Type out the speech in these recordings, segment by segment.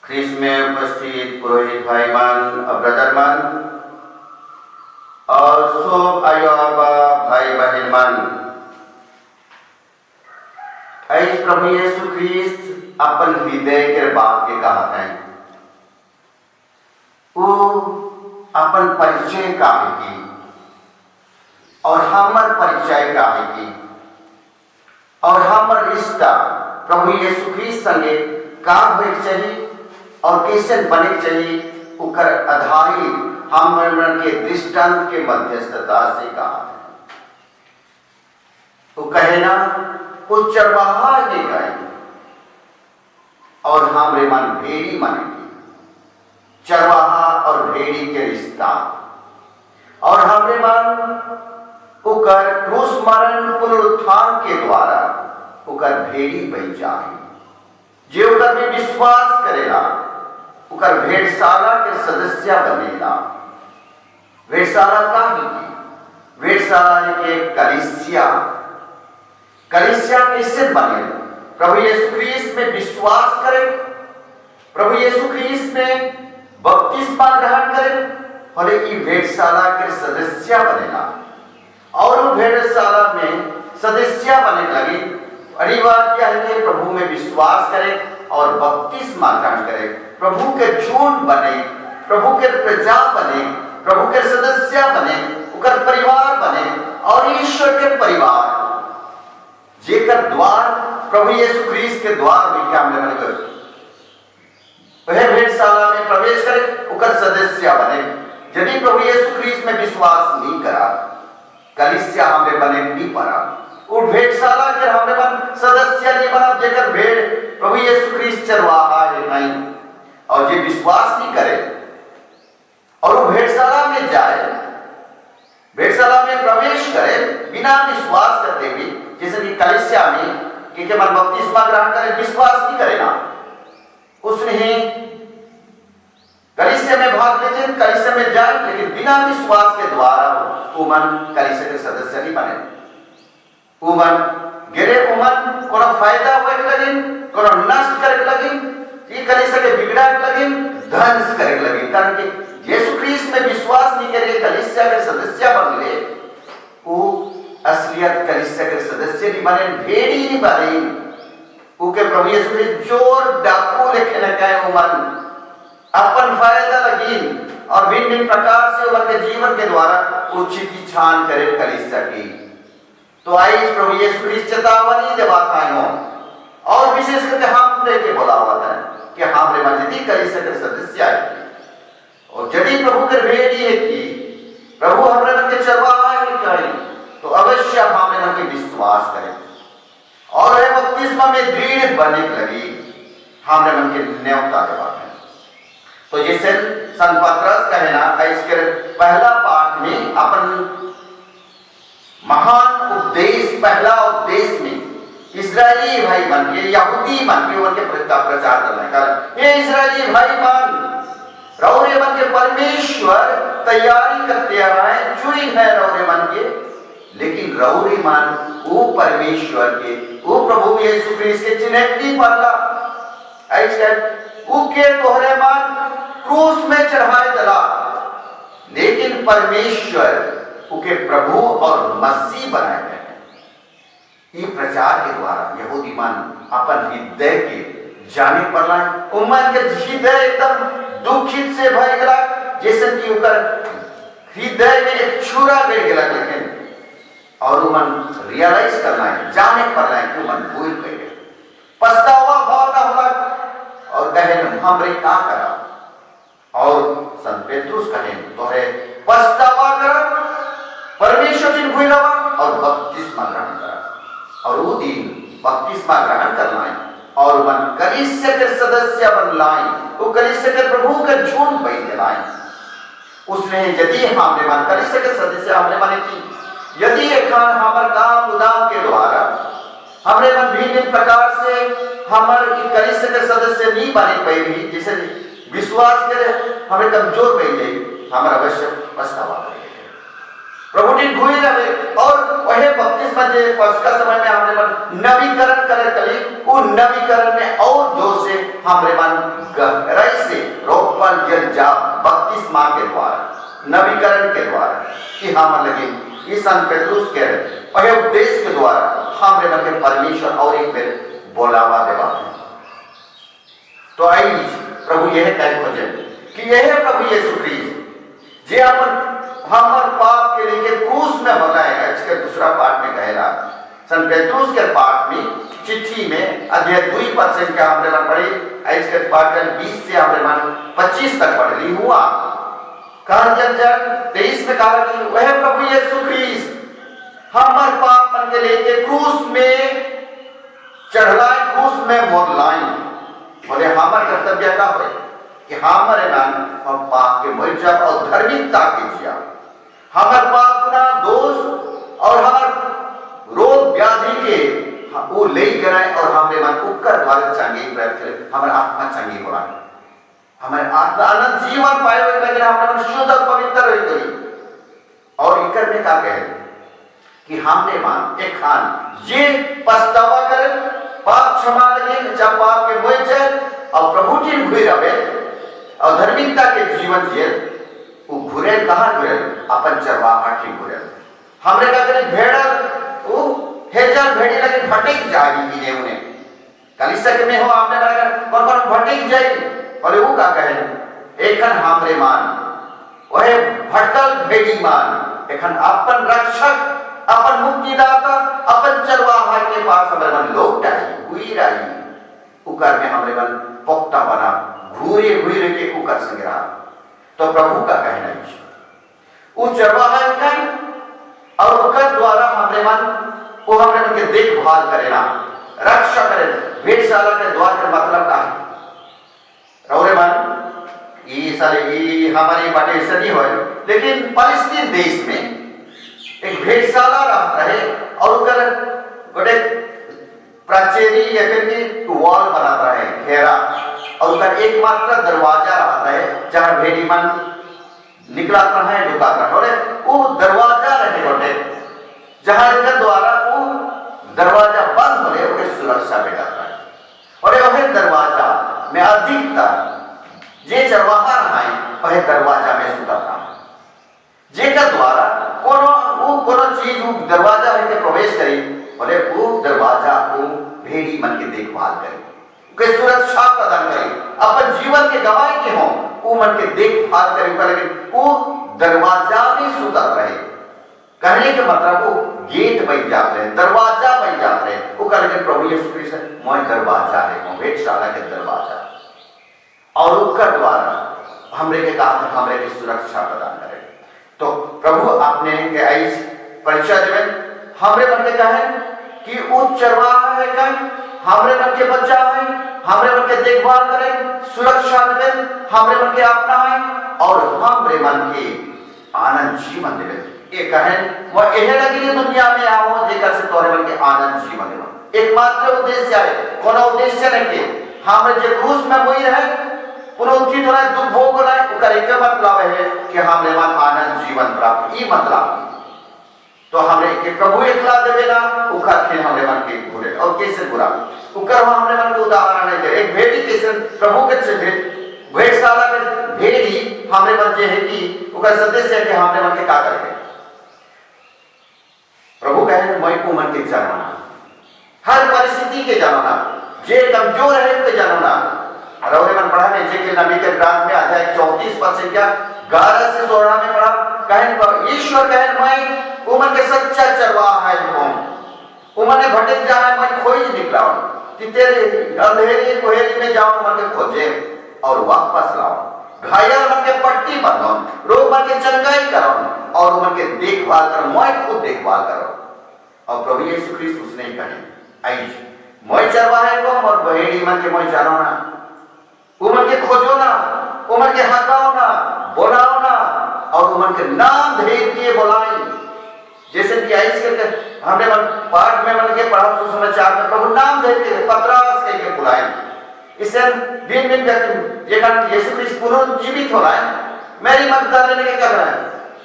ख्रीस्त में उपस्थित पुरोहित भाईमान और ब्रदरमान और सब आयोबा भाई बहनमान, ऐस प्रभु यीशु ख्रीस्त अपन हृदय के बात के कहत हैं। वो अपन परिचय का है की और हमर परिचय का है की और हमर रिश्ता प्रभु यीशु ख्रीस्त संगे का होए चाहिए और कैसे बने चाहिए, उकर आधारित हमर के दृष्टांत के मध्यस्थता से कहा है। वो कहे ना, वो चरवाहा ने गए और हमरे मन भेड़ी मानेगी। चरवाहा और भेड़ी के रिश्ता और हमरे मन उकर क्रूस मरण पुनरुत्थान के द्वारा उकर भेड़ी बन जाए। जे उकर में विश्वास करेगा उकर भेड़शाला के सदस्य बनेगा। भेड़शाला का ही भेड़शाला के कलीसिया कैसे बने? प्रभु यीशु ख्रीस्त में विश्वास करें, प्रभु यीशु ख्रीस्त में बपतिस्मा ग्रहण करें और ये भेड़शाला के सदस्य बनेगा। और भेड़शाला में सदस्य बने लगे अनिवार्य क्या है कि प्रभु में विश्वास करें और बपतिस्मा ग्रहण करें, प्रभु के झुंड बने, प्रभु के प्रजा बने, प्रभु के सदस्य बने, उकर परिवार बने और ईश्वर के परिवार जेकर द्वार प्रभु यीशु ख्रीस्त के द्वार में क्या हमने बने वह भेड़शाला में प्रवेश करे, उकर सदस्य बने। यदि प्रभु यीशु ख्रीस्त में विश्वास नहीं करा, कलीसिया हमें बने नहीं पड़ा, और भेड़शाला के हमें बन सदस्य नहीं बना, जेकर भेड़ प्रभु यीशु ख्रीस्त चरवाहा है नहीं और जे विश्वास नहीं करे और वो भेड़शाला में जाए, भेड़शाला में प्रवेश करे बिना विश्वास करते हुए, जैसे कि कलीसिया में कि मन बपतिस्मा ग्रहण करे, विश्वास नहीं करे ना, उसने कलीसिया में भाग ले, कलीसिया में जाए लेकिन बिना विश्वास के द्वारा उमन कलीसिया के सदस्य नहीं बने। उमन गिरे, उमन कोनो फायदा होए लगे, कोनो नष्ट करे लगे, ये कलीसिया के बिगड़ा लगे, ध्वंस करे लगे। कारण कि यीशु ख्रीस्त में विश्वास नहीं करे, कलीसिया के सदस्य बन ले, वो असलियत कलीसिया के सदस्य नहीं बने, भेड़ी नहीं बने। उके प्रभु यीशु ने चोर डाकू लेके न कहे उमन अपन फायदा लगी और भिन्न भिन्न प्रकार से उनके जीवन के द्वारा उचित छान करे कलीसिया की। तो आई प्रभु यीशु ख्रीस्त चेतावनी देवाता है और विशेष करके हम देखे बोलावा है कि हमरे मस्जिद कलीसिया के सदस्य आए और यदि प्रभु के भेड़ी है कि प्रभु हमरे मन के चरवाहा है करें तो अवश्य हमरे मन के विश्वास करें और है बपतिस्मा में दृढ़ बने लगी हमरे मन के न्योता के बात है। तो जैसे संत पतरस कहना इसके पहला पाठ में अपन महान उपदेश, पहला उपदेश में इस्राएली भाई बन के, यहूदी बन के उनके प्रचार करने का, ये इस्राएली भाई बन रौरे बन के परमेश्वर तैयारी करते आ रहा है, चुनी है रौरे बन के, लेकिन रौरे मन वो परमेश्वर के, वो प्रभु यीशु ख्रीस्त के चिन्ह नहीं पड़ला। ऐसे वो के तोहरे मन क्रूस में चढ़ाए दला, लेकिन परमेश्वर उके प्रभु और मसीह बनाए गए हैं। ये प्रचार के द्वारा यहूदी मन अपन हृदय के जाने पड़ला, उमन के हृदय एकदम दुखित से भय गला, जैसे कि उकर हृदय में एक छुरा गिर गया, लेकिन और उमन रियलाइज करना है, जाने पड़ला है कि उमन भूल गए, पछतावा भाव ना होला और कहे हमरे का करा। और संत पेट्रुस कहे तोहरे पछतावा कर, परमेश्वर जी भूल और बपतिस्मा ग्रहण करा और वो दिन बपतिस्मा ग्रहण करना है और मन कलीसिया के सदस्य बन लाए, वो कलीसिया के प्रभु के झुंड बन लाए। उसने यदि हमने मन कलीसिया के सदस्य हमने माने की, यदि एखान हमर काम उदाम के द्वारा हमरे मन भिन्न प्रकार से हमर कलीसिया के सदस्य नहीं बने पाए भी, जैसे विश्वास करे हमें कमजोर बन गई, हमारा अवश्य पछतावा करेंगे, प्रभु जी भूल रहे और वह बपतिस्मा जे पस्का समय में हमने नवीकरण करे कली, वो नवीकरण में और जोर से हमरे मन गहराई से रोपण गिर जा बपतिस्मा के द्वारा, नवीकरण के द्वारा कि हम लगे इस पेट्रुस के और उपदेश के द्वारा हमरे मन के परमेश्वर और एक बेर बोलावा देवा। तो आई प्रभु यह कह खोजे कि यह प्रभु यीशु क्रिस्ट जे अपन हमर पाप के लिए क्रूस में मरलाए। इसके दूसरा पाठ में कहेला सन पेट्रुस के पाठ में चिट्ठी में अध्याय 2% का हमरे मन पढ़े, इसके पाठ 20 से हमरे मन 25 तक पढ़ ली हुआ। कहा 23 में कहा कि वह प्रभु यीशु क्रिस्ट हमर पाप मन के लिए क्रूस में चढ़लाए, क्रूस में मोरलाए। बोले हमार कर्तव्य का हो कि हमारे नाम हम पाप के मर जाओ और धार्मिकता के जिया। हमार पाप ना दोष और हमार रोग व्याधि के वो ले कराए और हमारे मन उपकर द्वारा चाहिए हमारे आत्मा चाहिए बोला हमारे आत्मा आनंद जीवन पाए हुए लेकिन हमारे मन शुद्ध और पवित्र रही करी। और इकर में क्या कहे कि हमने मान एक खान ये पछतावा करे पाप क्षमा लगे जब पाप के मोह जाए और प्रभु जी घुरे रहे और धार्मिकता के जीवन जिए वो घुरे कहाँ घुरे अपन चरवाहा ठीक घुरे। हमरे का करे भेड़ा वो हेजल भेड़ी लगे भटक जाएगी इन्हें उन्हें कलिसा के में हो आपने कौन कौन भटक जाए। और वो का कहे एकन हमरे मान वह भटकल भेड़ी मान एकन अपन रक्षक अपन मुक्तिदाता अपन चरवाहा के पास हमारे मन लोग डाई हुई रही उकर में हमारे मन पोक्ता बना घूरे घूरे के उकर संग्रह। तो प्रभु का कहना है उस चरवाहा का और उकर द्वारा हमारे मन वो हमारे मन के देखभाल करेना रक्षा करे। भेड़शाला के द्वार का मतलब का है रौरे मन ये सारे ये हमारी बातें ऐसा नहीं हो लेकिन फलस्तीन देश में एक भेड़शाला रहता है और उधर बड़े प्राचीरी या फिर वॉल बनाता है घेरा और उधर एकमात्र दरवाजा रहता है जहां भेड़ी मन निकलाता है ढुकाता है। और वो दरवाजा रहे बोले जहां के द्वारा वो दरवाजा बंद होने उसे सुरक्षा भेटाता है। और वह दरवाजा में अधिकतर जे चरवाहा है वह दरवाजा में सुताता है जेका द्वारा कोनो चीज वो दरवाजा है प्रवेश करी बोले वो दरवाजा को भेड़ी मन के देखभाल करे के सुरक्षा प्रदान करे अपन जीवन के गवाही के हो वो मन के देखभाल करे लेकिन वो दरवाजा में सुतत रहे। कहने के मतलब वो गेट बन जाते रहे दरवाजा बन जाते रहे वो कहने प्रभु यीशु क्रिस्ट मोय दरवाजा है भेड़शाला के दरवाजा और उसका द्वारा हमरे के काम हमरे की सुरक्षा प्रदान करे। तो प्रभु आपने के ऐस परिचय देवे हमरे मन के कहे कि वो चरवाहा है कहीं हमरे मन के बच्चा है हमरे मन के देखभाल करे सुरक्षा देवे हमरे मन के अपना है और हमरे मन के आनंद जीवन देवे। ये कहे वह यह लगी दुनिया में आओ जेकर से तोरे मन के आनंद जीवन देवे एकमात्र उद्देश्य है कोनो उद्देश्य नहीं के हमरे जे क्रूस में वही रहे पुनरुत्थित होना दुख भोग होना उकर एक मतलब है कि हमरे मन आनंद जीवन प्राप्त ई मतलब। तो हमरे के प्रभु एकला देवेला उकर खेल हमरे मन के बुरे और कैसे बुरा उकर हमरे मन के उदाहरण है दे एक भेड़ी कैसे प्रभु के से भेड़शाला के भेड़ी हमरे मन जे है कि उकर सदस्य है कि हमरे मन के का करे प्रभु कहे मैं को मन के जानना हर परिस्थिति के जानना जे कमजोर है उसे जानना। और मन पढ़ा में जे नबी के ग्रंथ में अध्याय 34 पद से क्या 11 से 16 में पढ़ा कहे ईश्वर कहे मैं उमन के सच्चा चरवाहा है कौन उमन ने भटक जा है मैं खोज निकला कि तेरे अंधेरे कोहरे में जाऊं मन के खोजे और वापस लाओ घायल मन के पट्टी बांधो रोग मन के चंगाई करो और उमन के देखभाल करो मैं खुद देखभाल करो। और प्रभु यीशु क्रिस्ट उसने ही कहे आई मैं चरवाहा है कौन और भेड़ी मन के मैं जानो ना उमन के खोजो ना उमन के हटाओ ना बुलाओ ना और उमन के नाम भेद के बुलाए जैसे कि आइस करके हमने पाठ में मन के पढ़ा सुसमाचार में प्रभु नाम भेद के पतरस के बुलाए इससे दिन दिन व्यक्ति जेकर यीशु क्रिस्ट पुनर्जीवित हो रहा है मेरी मदद लेने के कर रहा है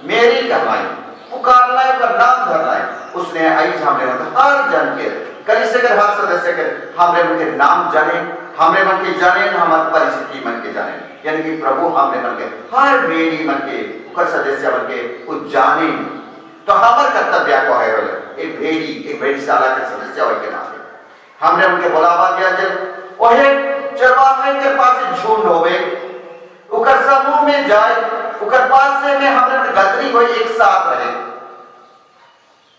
मेरी कहलाई पुकारना है उसका नाम धरना है उसने आइस हमने हर जन के कलिसिया के हर सदस्य के हमने उनके नाम जाने हमरे मन के जाने, हमार परिस्थिति मन के जाने, यानी कि प्रभु हमरे मन के हर भेड़ी मन के उकर सदस्य मन के वो जाने। तो हमार कर्तव्य को है एक भेड़ीशाला के सदस्य होए के नाते हमने उनके बुलावा दिया। जब ओहे चरवाहे के पास झुंड होवे, उकर समूह में जाए, उकर पास से में हमने गदरी होई एक साथ रहे।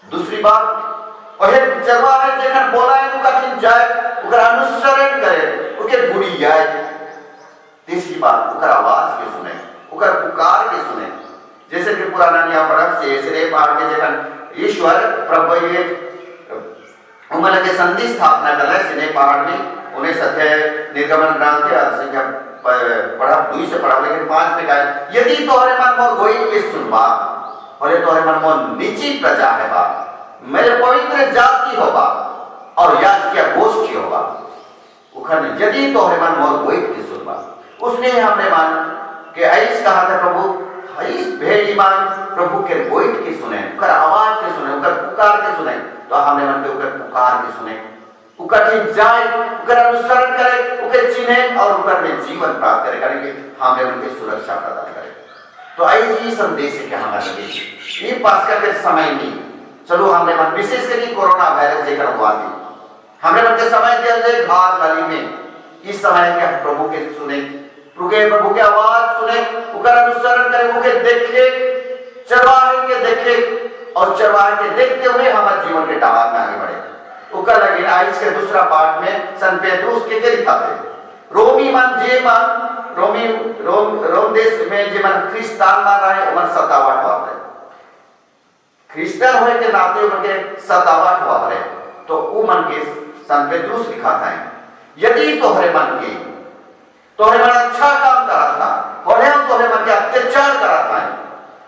दूसरी बात ओहे चरवाहे जेखन बोलाए उकर दिन जाए, उकर अनुसरण करे, उके गुड़ी जाए। तीसरी बात उकर आवाज के सुने, उकर पुकार के सुने। जैसे कि पुराना नियम पढ़ब से सिरे पहाड़ के जेखन ईश्वर प्रभु ये उमल के संधि स्थापना कर सिने पहाड़ में उन्हें सत्य निर्गमन ग्रंथ के संख्या पढ़ा 2 से पढ़ा, लेकिन 5 में कहा यदि तोहरे मन मोर गोई के सुनबा और तोहरे मन मोर नीची प्रजा है बा, मेरे पवित्र जाति होगा और याजकीय गोष्ठी होगा। उखन यदि तोहरे मन मोर गोई के सुनबा, उसने हमने मान के ऐस कहा था प्रभु ऐस भेड़ी मान प्रभु के गोई के सुने, उकर आवाज के सुने, उकर पुकार के सुने। तो हमने मन के उकर पुकार के सुने, उकर ठीक जाए, उकर अनुसरण करे, उकर चिन्हे और उकर में जीवन प्राप्त करे, करेंगे हमने मन के सुरक्षा प्रदान करे। तो ऐसी संदेश है कि हमारे देश ये पास्का के समय में चलो हमने मन विशेष करके कोरोना वायरस जेकर हुआ थी, हमने मन के समय दिया जाए घाट गली में इस समय के प्रभु के सुने, प्रभु के आवाज सुने, उकर अनुसरण करे, उके देखे, चरवाहे के देखे और चरवाहे के देखते हुए हमारे जीवन के डहार में आगे बढ़े। उकर लगे आज के दूसरा पार्ट में सन पेट्रोस के दिखाते रोमी मन जे मन रोम देश में जे मन क्रिस्तान मान रहे उमर 57 हुआ है, क्रिस्तान होए के नाते उनके 57 हुआ है। तो वो मन के सन पेट्रोस लिखा था यदि तोहरे मन के तोहरे मन अच्छा काम करा था और तोहरे मन के अत्याचार करा था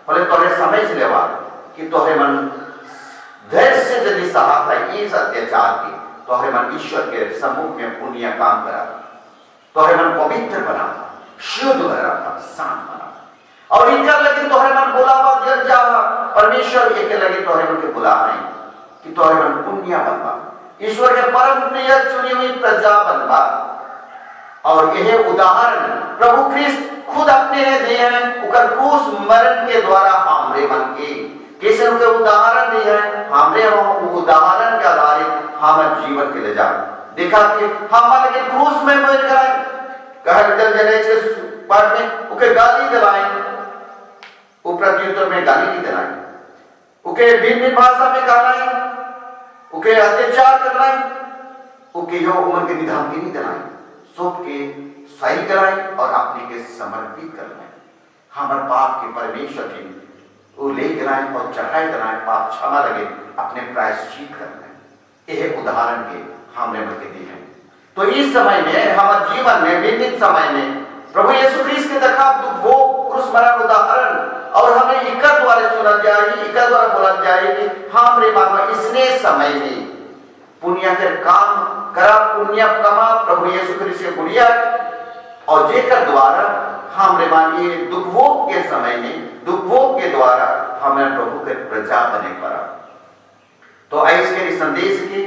और तोहरे समझ लेवा कि तोहरे मन धैर्य से यदि सहा था इस अत्याचार की, तोहरे मन ईश्वर के सम्मुख में पुण्य काम करा, तोहरे मन पवित्र बना था, शुद्ध बना था, शांत बना था। और इनका लगे तोहरे मन बुलावा दिया जा परमेश्वर एक लगे तोहरे मन के बुला है कि तोहरे मन पुण्य बनवा, ईश्वर के परम प्रिय चुनी हुई प्रजा बनवा। और यह उदाहरण प्रभु ख्रिस्त खुद अपने दिए हैं, उकर क्रूस मरण के द्वारा हमरे मन के कैसे उनके उदाहरण दिए हैं, हमरे उदाहरण के आधारित हमारे जीवन के ले जा देखा कि हमारे के क्रूस में मर कराए कहल जने के पाठ में उके गाली दिलाए, वो प्रत्युत्तर में गाली नहीं दिलाए, उके भिन्न भाषा में कहलाए, उके अत्याचार करलाए, उके यो उम्र के निधान की नहीं दिलाए, सबके सही कराए और अपने के समर्पित करना। हमारे पाप के परमेश्वर की वो ले कराए और चढ़ाए कराए, पाप क्षमा लगे अपने प्रायश्चित करना। यह उदाहरण के हमने मत दिए हैं। तो इस समय में हमारे जीवन में विभिन्न समय में प्रभु यीशु ख्रीस्त के देखा वो क्रूस मरण उदाहरण और हमें इकर द्वारा चुना जाए, इकर द्वारा बोला जाए कि हमरे मानवा इसने समय में पुण्य के काम करा, पुण्य कमा प्रभु यीशु ख्रीस्त के गुड़िया और जेकर द्वारा हमरे मानिए दुखभोग के समय में दुखभोग के द्वारा हमें प्रभु के प्रजा बने पड़ा। तो ऐसे संदेश के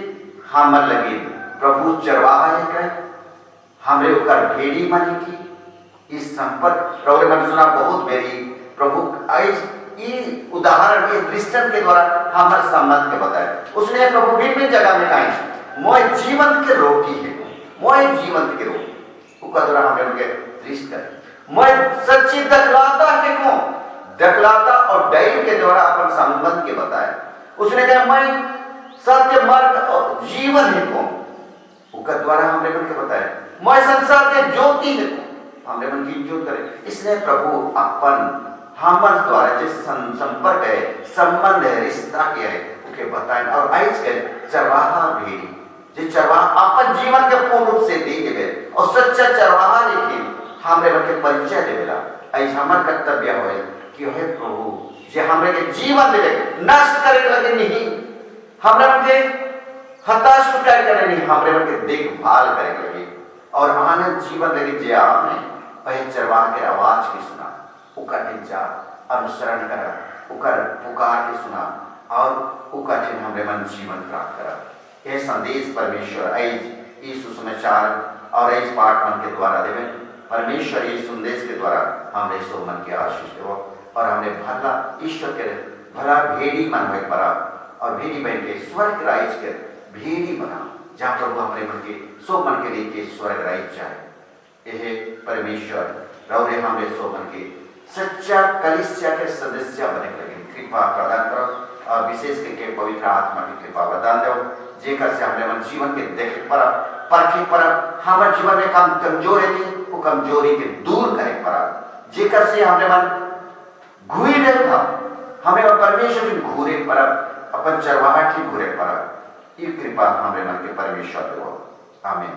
हम लगे प्रभु चरवाहा है कह हमरे उकर भेड़ी माने की इस संपर्क प्रभु ने सुना बहुत मेरी प्रभु उदाहरण इस दृष्टन के द्वारा हमारे संबंध के बताए। उसने प्रभु विभिन्न जगह में कहा मोय जीवन के रोटी है, मोय जीवन के रोटी उका द्वारा हमें उनके दृष्ट कर मैं सच्ची दखलाता है कौन दखलाता और डैल के द्वारा अपन संबंध के बताया। उसने कहा मैं सत्य मार्ग और जीवन है कौन उका द्वारा हमने उनके बताया। मैं संसार के ज्योति है हमने मन की ज्योत करे। इसलिए प्रभु अपन हमारे द्वारा जिस संपर्क है संबंध है रिश्ता क्या है उनके बताए। और आज के चरवाहा भेड़ी जो चरवाहा अपन जीवन के पूर्ण रूप से दे देवे और सच्चा चरवाहा लेकिन हमरे मन के परिचय देवेला। ऐसा हमार कर्तव्य होए कि हे प्रभु जे हमरे के जीवन देवे नष्ट करे लगे नहीं, हमरे मन के हताश करे नहीं, हमरे मन के देखभाल करे लगे और आनंद जीवन लगे जे आने वही चरवाहा के आवाज की सुना उकर जा अनुसरण करा उकर पुकार के सुना और उकर हमरे मन जीवन प्राप्त करा। यह संदेश परमेश्वर आज यीशु समाचार और इस पाठ मन के द्वारा देवे परमेश्वर ये संदेश के द्वारा हमने सो मन के आशीष देवो और हमने भला ईश्वर के भला भेड़ी मन हुए परा और भेड़ी बन के स्वर्ग राइज के भेड़ी बना जहाँ प्रभु हमारे मन के सो मन के लिए के स्वर्ग राइज जाए यह परमेश्वर रौरे हमने सो मन के सच्चा कलिसिया के सदस्य बने लगे कृपा प्रदान करो और विशेष करके पवित्र आत्मा की कृपा प्रदान दो जेकर से हमने मन जीवन के देखे पर परखे पर हमारे जीवन में कम कमजोरी थी वो कमजोरी के दूर करे पर जेकर से हमने मन घूरी रहे था हमें परमेश्वर की घूरे पर अपन चरवाहट की घूरे पर ये कृपा हमें मन के परमेश्वर दो आमीन।